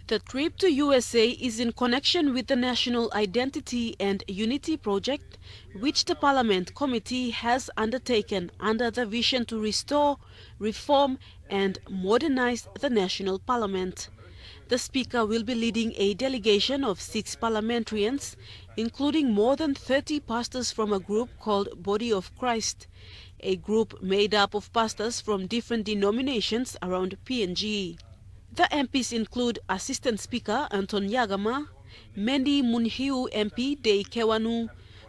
The trip to USA is in connection with the National Identity and Unity Project, which the Parliament Committee has undertaken under the vision to restore, reform and modernize the national parliament. The Speaker will be leading a delegation of 6 parliamentarians, including more than 30 pastors from a group called Body of Christ, a group made up of pastors from different denominations around PNG. The MPs include Assistant Speaker Anton Yagama, Mendi Munhiu MP Dei Kewanu,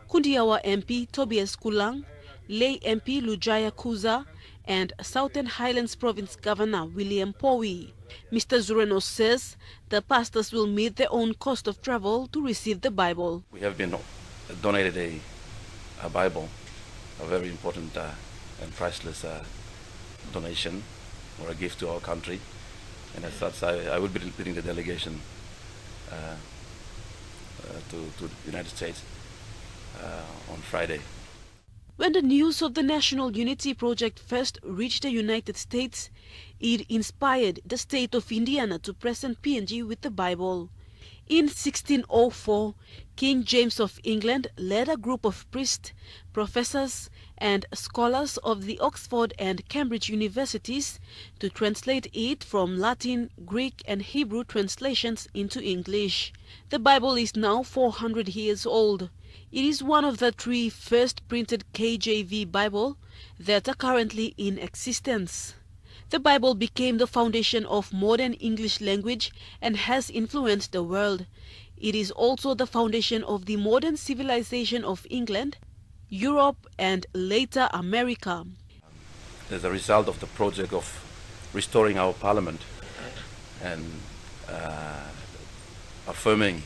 Kundiawa MP Tobias Kulang, Lay MP Lujaya Kuza, and Southern Highlands Province Governor William Powi. Mr. Zureno says the pastors will meet their own cost of travel to receive the Bible. We have been donated a Bible, a very important and priceless donation or a gift to our country. And as such, I will be leading the delegation to the United States on Friday. When the news of the National Unity Project first reached the United States, it inspired the state of Indiana to present PNG with the Bible. In 1604, King James of England led a group of priests, professors, and scholars of the Oxford and Cambridge universities to translate it from Latin, Greek, and Hebrew translations into English. The Bible is now 400 years old. It is one of the 3 first printed KJV Bible that are currently in existence. The Bible became the foundation of modern English language and has influenced the world. It is also the foundation of the modern civilization of England, Europe, and later America. As a result of the project of restoring our parliament and affirming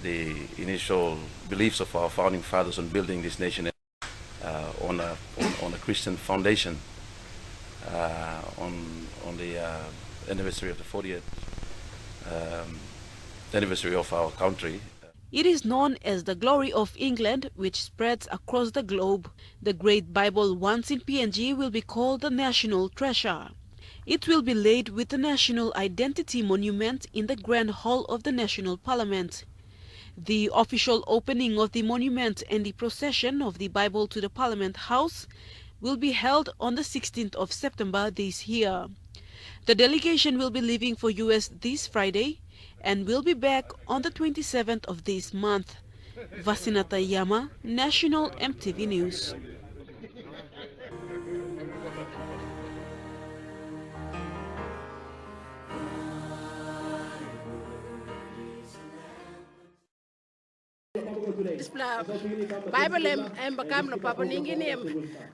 the initial beliefs of our founding fathers on building this nation on a Christian foundation, on the anniversary of the 40th anniversary of our country. It is known as the Glory of England, which spreads across the globe. The Great Bible once in PNG will be called the National Treasure. It will be laid with the National Identity Monument in the Grand Hall of the National Parliament. The official opening of the monument and the procession of the Bible to the Parliament House will be held on the 16th of September this year. The delegation will be leaving for US this Friday and will be back on the 27th of this month. Vasinata Yama, National MTV News. Bible em bakam no papa ningi ni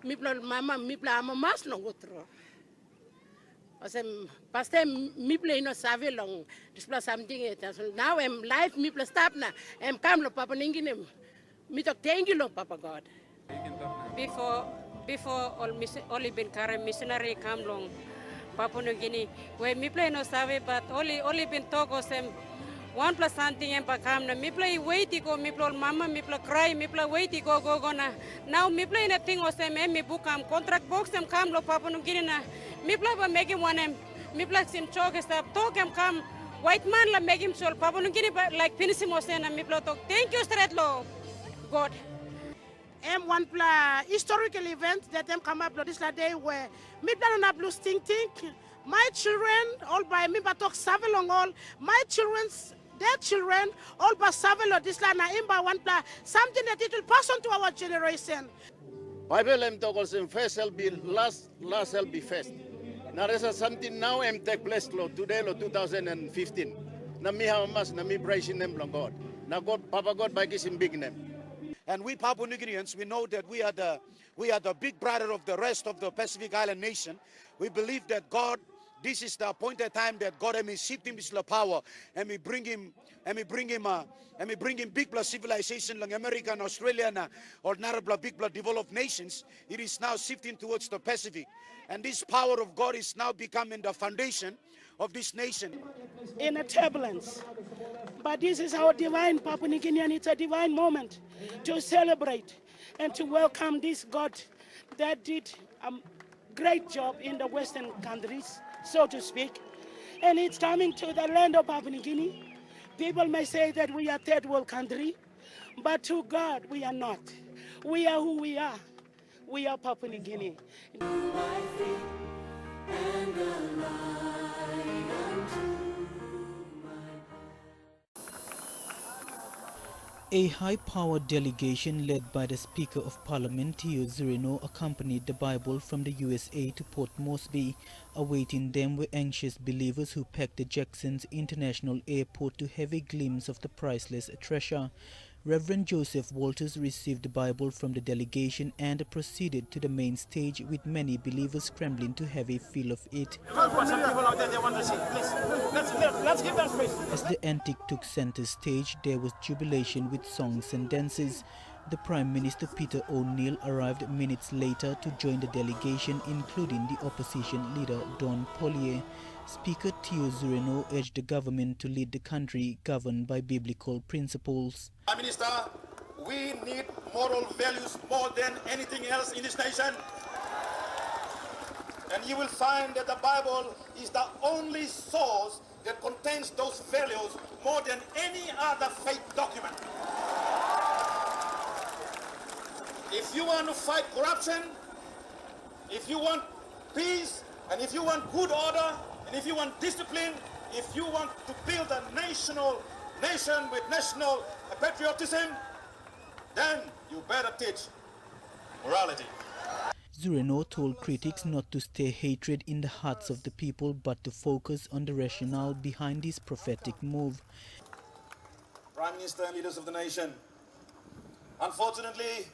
mipla mama mipla ama mas no gutro. Asem paste mipla ino save long displa something it. Now em life mipla stop na em kam lo papa ningi ni mitok thank you lo papa God. Before only been current missionary come long Papua New Guinea where mipla ino save but only been talk osem 1 plus something and pakam na mipla wait go mipla mama mipla cry mipla wait go na now mipla in a thing was em mi bookam contract box em kam lo Papua New Guinea na mipla ba make him one em mipla sim chok stop talk em kam white man la make him sol Papua New Guinea like finish him was na mipla talk thank you straight lo God M1 historical event that them come up this day where mipla na blue think my children all by me but talk savelong all my children's their children all but savelo this land na imba one something that it will pass on to our generation. Bible em talk also first shall be last shall be first. Now there's something now em take place lo today lo 2015. Na mi hamas na mi praise name long God. Now God Papa God by his big name. And we Papua New Guineans, we know that we are the big brother of the rest of the Pacific Island nation. We believe that God, this is the appointed time that God may shift him his power and we bring him big plus civilization like American, Australian, or Narabla big blood developed nations. It is now shifting towards the Pacific. And this power of God is now becoming the foundation of this nation. In a turbulence. But this is our divine Papua New Guinean. It's a divine moment to celebrate and to welcome this God that did a great job in the Western countries, so to speak. and it's coming to the land of Papua New Guinea. People may say that we are third world country, but to God we are not. We are who we are. We are Papua New Guinea. A high-powered delegation led by the Speaker of Parliament, Png'S, accompanied the Bible from the USA to Port Moresby. Awaiting them were anxious believers who packed the Jackson's International Airport to have a glimpse of the priceless treasure. Reverend Joseph Walters received the Bible from the delegation and proceeded to the main stage, with many believers scrambling to have a feel of it. As the antique took center stage, there was jubilation with songs and dances. The Prime Minister Peter O'Neill arrived minutes later to join the delegation, including the opposition leader Don Pollier. Speaker Png'S urged the government to lead the country governed by biblical principles. Prime Minister, we need moral values more than anything else in this nation. And you will find that the Bible is the only source that contains those values more than any other faith document. If you want to fight corruption, if you want peace, and if you want good order, and if you want discipline, if you want to build a nation with national patriotism, then you better teach morality. Zureno told critics not to stir hatred in the hearts of the people, but to focus on the rationale behind this prophetic move. Prime Minister and leaders of the nation, unfortunately,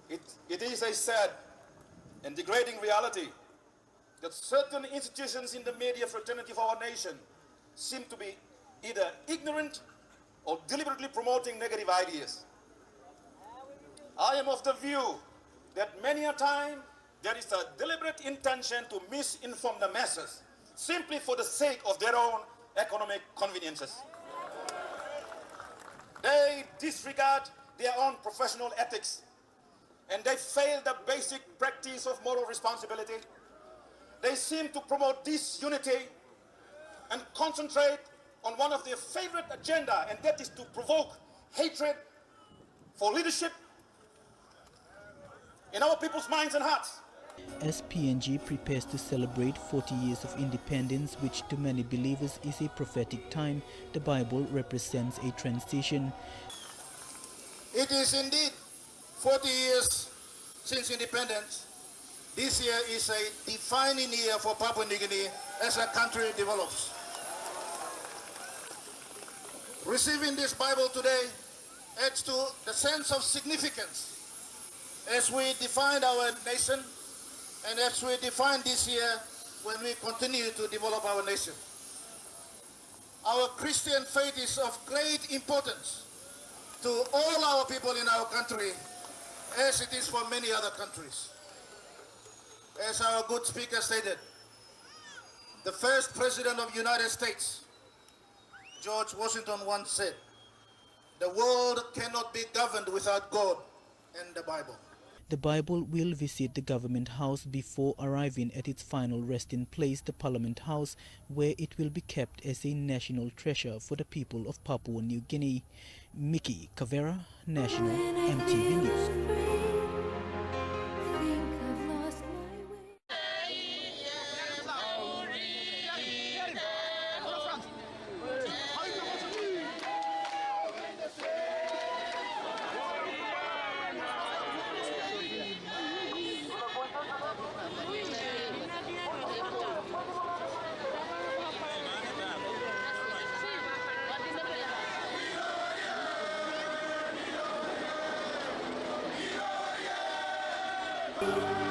it is a sad and degrading reality that certain institutions in the media fraternity of our nation seem to be either ignorant or deliberately promoting negative ideas. I am of the view that many a time there is a deliberate intention to misinform the masses simply for the sake of their own economic conveniences. They disregard their own professional ethics, and they fail the basic practice of moral responsibility. They seem to promote disunity and concentrate on one of their favorite agenda, and that is to provoke hatred for leadership in our people's minds and hearts. As PNG prepares to celebrate 40 years of independence, which to many believers is a prophetic time, the Bible represents a transition. It is indeed 40 years since independence. This year is a defining year for Papua New Guinea as a country develops. Receiving this Bible today adds to the sense of significance as we define our nation and as we define this year when we continue to develop our nation. Our Christian faith is of great importance to all our people in our country, as it is for many other countries. As our good speaker stated, the first president of the United States, George Washington, once said, "The world cannot be governed without God and the Bible." The Bible will visit the government house before arriving at its final resting place, the Parliament House, where it will be kept as a national treasure for the people of Papua New Guinea. Mickey Cavera, National MTV News. Gloria.